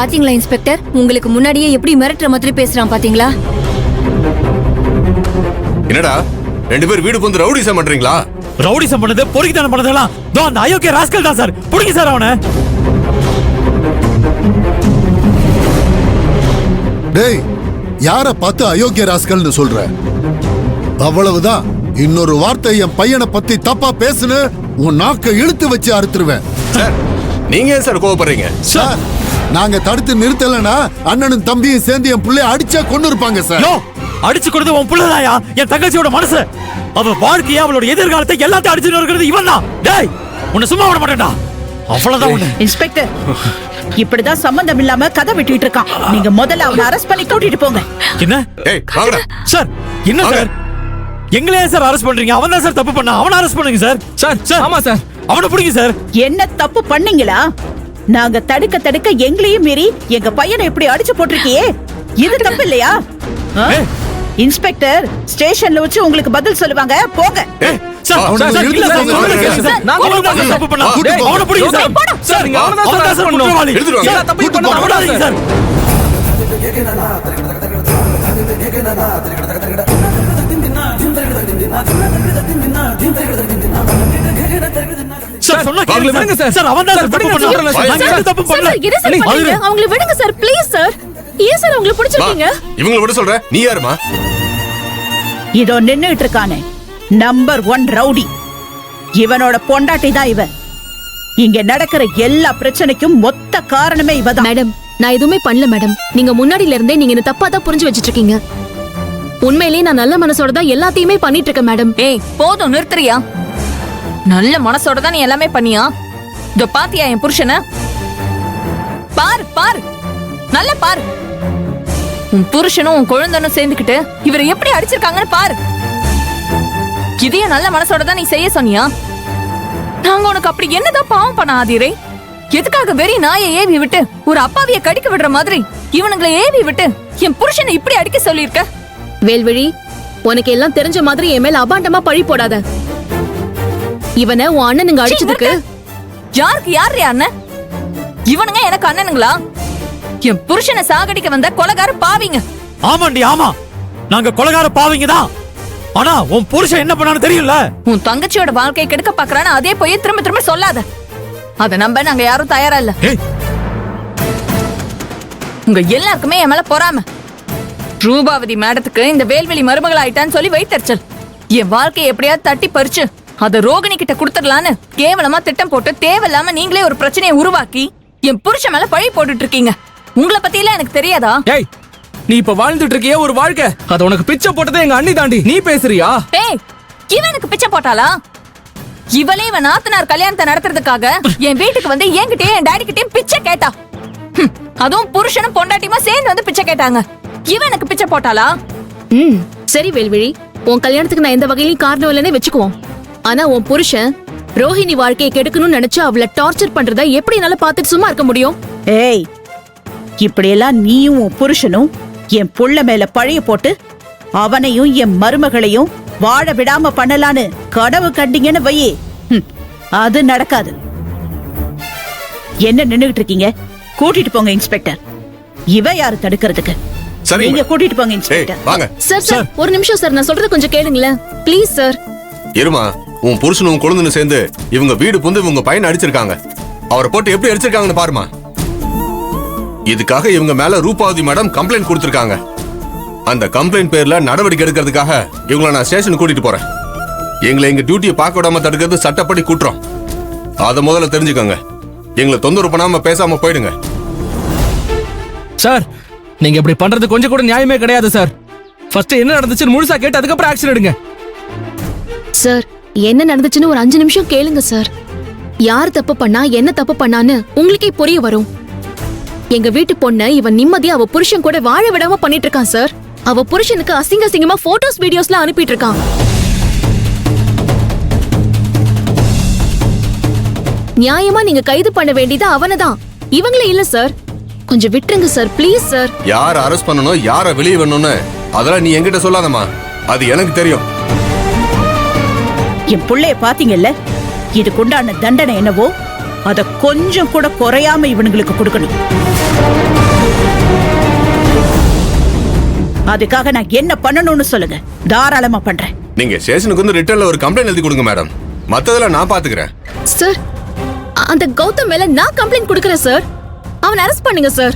பாத்தீங்களா இன்ஸ்பெக்டர், உங்களுக்கு முன்னாடியே எப்படி மிரட்டுற மாதிரி பேசுறான் பாத்தீங்களா? என்னடா 2 பேர் வீடு புந்து ரவுடிசம் பண்றீங்களா? ரவுடிசம் பண்ணது பொறுக்கித்தனம் பண்ணதெல்லாம் அந்த அயோக்கிய ராஸ்கல் தான் சார். புடிங்க சார் அவனை. டேய், யார பார்த்து அயோக்கிய ராஸ்கல்னு சொல்ற? அவ்வளவுதான். இன்னொரு வார்த்தை என் பையனை பத்தி தப்பா பேசுன உன் நாக்க இழுத்து வச்சு அறுத்துருவேன். சார், நீங்க ஏன் சார் கோவப்படுறீங்க? சார், நாங்க தடுத்து நிறுத்தலனா அண்ணனும் தம்பியும் சேர்ந்து என் பிள்ளைய அடிச்சா கொண்டு இருப்பாங்க சார். அடிச்சு கொடுத்து உன் புள்ளதாயா என் தங்கச்சியோட மனசு. அவ வாழ்க்கைய, அவளோட எதிர்காலத்தை எல்லாத்தையும் அடிச்சு நொறுக்கிறது இவன் தான். டேய், உன்னை சும்மா விட மாட்டேன்டா. அவ்வளவுதான். இன்ஸ்பெக்டர், இப்படிதான் சம்பந்தம் இல்லாம கதை விட்டுட்டு இருக்கான். நீங்க முதல்ல அவனை அரெஸ்ட் பண்ணி கூட்டிட்டு போங்க. என்ன? ஏய், வாங்கடா. சார், என்ன சார்? எங்களே சார் அரெஸ்ட் பண்றீங்க? அவன் தான் சார் தப்பு பண்ணா. அவனை அரெஸ்ட் பண்ணுங்க சார். சார், ஆமா சார். அவனை பிடிங்க சார். என்ன தப்பு பண்ணீங்களா? நாங்க தடுக்க எங்களையும் மீறி எங்க பையனை இப்படி அடிச்சு போட்டிருக்கியே, இது தப்பு இல்லையா? இன்ஸ்பெக்டர் ஸ்டேஷன்ல வச்சு உங்களுக்கு பதில் சொல்லுவாங்க. போங்க. அவங்களை விடுங்க சார், ப்ளீஸ் சார். ஏன் சார் அவங்களை பிடிச்சிருக்கீங்க? இவங்களை விட சொல்ற, நீ யாருமா? இதோ நின்னுட்டு இருக்கானே நம்பர் 1 ரவுடி, இவனோட பொண்டாட்டி தான் இவன். இங்க நடக்கிற எல்லா பிரச்சனைக்கும் மொத்த காரணமே இவதான். மேடம், நான் எதுவுமே பண்ணல மேடம். நீங்க முன்னாடில இருந்தே நீங்க என்ன தப்பா தான் புரிஞ்சு வச்சிட்டு இருக்கீங்க. உண்மையிலேயே நான் நல்ல மனசோட தான் எல்லாத்தையுமே பண்ணிட்டு இருக்கேன் மேடம். ஏய், போதும், நிறுத்துறியா? நல்ல மனசோட தான் நீ எல்லாமே பண்ணியா? இதோ பாத்தியா என் புருஷனை? பாரு பாரு, நல்ல பாரு. உன் புருஷனும் உன் குழந்தனும் சேர்ந்துக்கிட்டு இவரை எப்படி அடிச்சிருக்காங்கன்னு பாரு. இதையும் நல்ல மனசோட தான் நீ செய்ய சொன்னியா? நாங்க உனக்கு அப்படி என்னதான் பாவம் பண்ண ஆதிரே? எதுக்காக வெறி நாயை ஏவி விட்டு ஒரு அப்பாவிய கடிக்க விடுற மாதிரி இவனுங்களை ஏவி விட்டு என் புருஷனை இப்படி அடிக்க சொல்லியிருக்க? வேல்விழி, உனக்கு எல்லாம் தெரிஞ்ச மாதிரி என் மேல அபாண்டமா பழி போடாத. இவனை உன் அண்ணனுங்க அடிச்சதுக்கு யாருக்கு யாரு அண்ணன்? இவனுங்க எனக்கு அண்ணனுங்களா? என் புருஷனை சாகடிக்க வந்த கொலைகார பாவிங்க. ஆமாண்டி, ஆமா, நாங்க கொலைகார பாவிங்க தான். ஆனா உன் புருஷன் என்ன பண்ணான்னு தெரியல. உன் தங்கச்சியோட வாழ்க்கையை கெடுக்க பாக்குறான்னு அதே போய் திரும்ப திரும்ப சொல்லாத. அத நம்ப நாங்க யாரும் தயாரா இல்ல. உங்க எல்லாருக்குமே என் மேல பொறாம. ரூபாவதி மேடத்துக்கு இந்த வேல்வெளி மருமகள் ஆயிட்டான்னு சொல்லி வைத்தறிச்சல். என் வாழ்க்கையை எப்படியாவது தட்டி பறிச்சு அத ரோகிணி கிட்ட குடுத்துடலான்னு கேவலமா திட்டம் போட்டு தேவையில்லாம நீங்களே ஒரு பிரச்சனையை உருவாக்கி என் புருஷன் மேல பழி போட்டுட்டு இருக்கீங்க. உங்களை பத்தி எல்லாம் எனக்கு தெரியாதா? ஏய், நீ இப்ப வாழ்ந்துட்டு இருக்கியே ஒரு வாழ்க்கை, அது உனக்கு பிச்சை போட்டதே எங்க அண்ணி தாண்டி. நீ பேசுறியா? ஏய், இவனுக்கு பிச்சை போட்டாளா? இவளே இவன் நாத்தனார் கல்யாணத்தை நடத்துறதுக்காக என் வீட்டுக்கு வந்து என்கிட்டயும் என் டாடி கிட்டயும் பிச்சை கேட்டா. அதுவும் புருஷனும் பொண்டாட்டியுமா சேர்ந்து வந்து பிச்சை கேட்டாங்க. இவனுக்கு பிச்சை போட்டாளா? சரி வேல்விழி, உன் கல்யாணத்துக்கு நான் எந்த வகையிலும் காரணம் இல்லைன்னே வச்சுக்குவோம். ஆனா உன் புருஷன் ரோஹிணி வாழ்க்கையை கெடுக்கணும்னு நினைச்சு அவளை டார்ச்சர் பண்றத எப்படி என்னால பாத்துட்டு சும்மா இருக்க முடியும்? ஏய், இப்படியெல்லாம் நீயும் உன் புருஷனும் என் புள்ள மேல பழைய போட்டு அவனையும் என் மருமகளையும் வாழ விடாம பண்ணலான்னு கனவு கண்டீங்கன்னு வையே, அது நடக்காது. என்ன நின்னுகிட்டு இருக்கீங்க? கூட்டிட்டு போங்க இன்ஸ்பெக்டர். இவ யாரு தடுக்கிறதுக்கு? நீங்க கூட்டிட்டு போங்க இன்ஸ்பெக்டர். வாங்க சார். சார், ஒரு நிமிஷம் சார், நான் சொல்றது கொஞ்சம் கேளுங்களேன் ப்ளீஸ் சார். இருமா, உன் புருஷனும் உன் குழந்தையும் சேர்ந்து இவங்க வீடு புந்து இவங்க பையனை அடிச்சிருக்காங்க. அவரை போட்டு எப்படி அடிச்சிருக்காங்கன்னு பாருமா. இதுக்காக இவங்க மேல ரூபாவதி மேடம் கம்ப்ளைண்ட் கொடுத்திருக்காங்க. அந்த கம்ப்ளைண்ட் பேர்ல நடவடிக்கை எடுக்கிறதுக்காக இவங்களை நான் ஸ்டேஷன் கூட்டிட்டு போறேன். எங்களை எங்க டியூட்டியை பார்க்க விடாம தடுக்கிறது சட்டப்படி குற்றம். அதை முதல்ல தெரிஞ்சுக்கோங்க. எங்களை தொந்தரவு பண்ணாம பேசாம போயிடுங்க. சார், நீங்க இப்படி பண்றது கொஞ்சம் கூட நியாயமே கிடையாது சார். ஃபர்ஸ்ட் என்ன நடந்துச்சுன்னு முழுசா கேட்டு அதுக்கப்புறம் ஆக்ஷன் எடுங்க. சார், என்ன நடந்துச்சுன்னு ஒரு 5 நிமிஷம் கேளுங்க சார். யார் தப்பு பண்ணா என்ன தப்பு பண்ணான்னு உங்களுக்கே புரிய வரும். எங்க வீட்டு பொண்ண இவன் நிம்மதியா அவ புருஷன் கூட வாழ விடாம பண்ணிட்டு இருக்கான் சார். அவ புருஷனுக்கு அசிங்க அசிங்கமா போட்டோஸ் வீடியோஸ்லாம் அனுப்பிட்டு இருக்கான். நியாயமா நீங்க கைது பண்ண வேண்டியது அவனதான், இவங்களே இல்ல சார். கொஞ்சம் விட்டுருங்க சார், ப்ளீஸ் சார். யார அரெஸ்ட் பண்ணணும், யார வெளியே வரணும்னு அதெல்லாம் நீ என்கிட்ட சொல்லாதம்மா. அது எனக்கு தெரியும். என் புள்ளைய பாத்தீங்கல்ல, இதுக்குண்டான தண்டனை என்னவோ அத கொஞ்சம் கூட குறையாம இவனுங்களுக்கு கொடுக்கணும். அதுக்காக நான் என்ன பண்ணணும்னு சொல்லுங்க, தாராளமா பண்றேன். நீங்க ஸ்டேஷனுக்கு வந்து ரிட்டர்ன்ல ஒரு கம்ப்ளைண்ட் எழுதி கொடுங்க மேடம். மத்ததெல்லாம் நான் பாத்துக்கிறேன். சார் அந்த கௌதம் மேல நான் கம்ப்ளைண்ட் கொடுக்கறேன் சார். அவனை அரெஸ்ட் பண்ணுங்க சார்.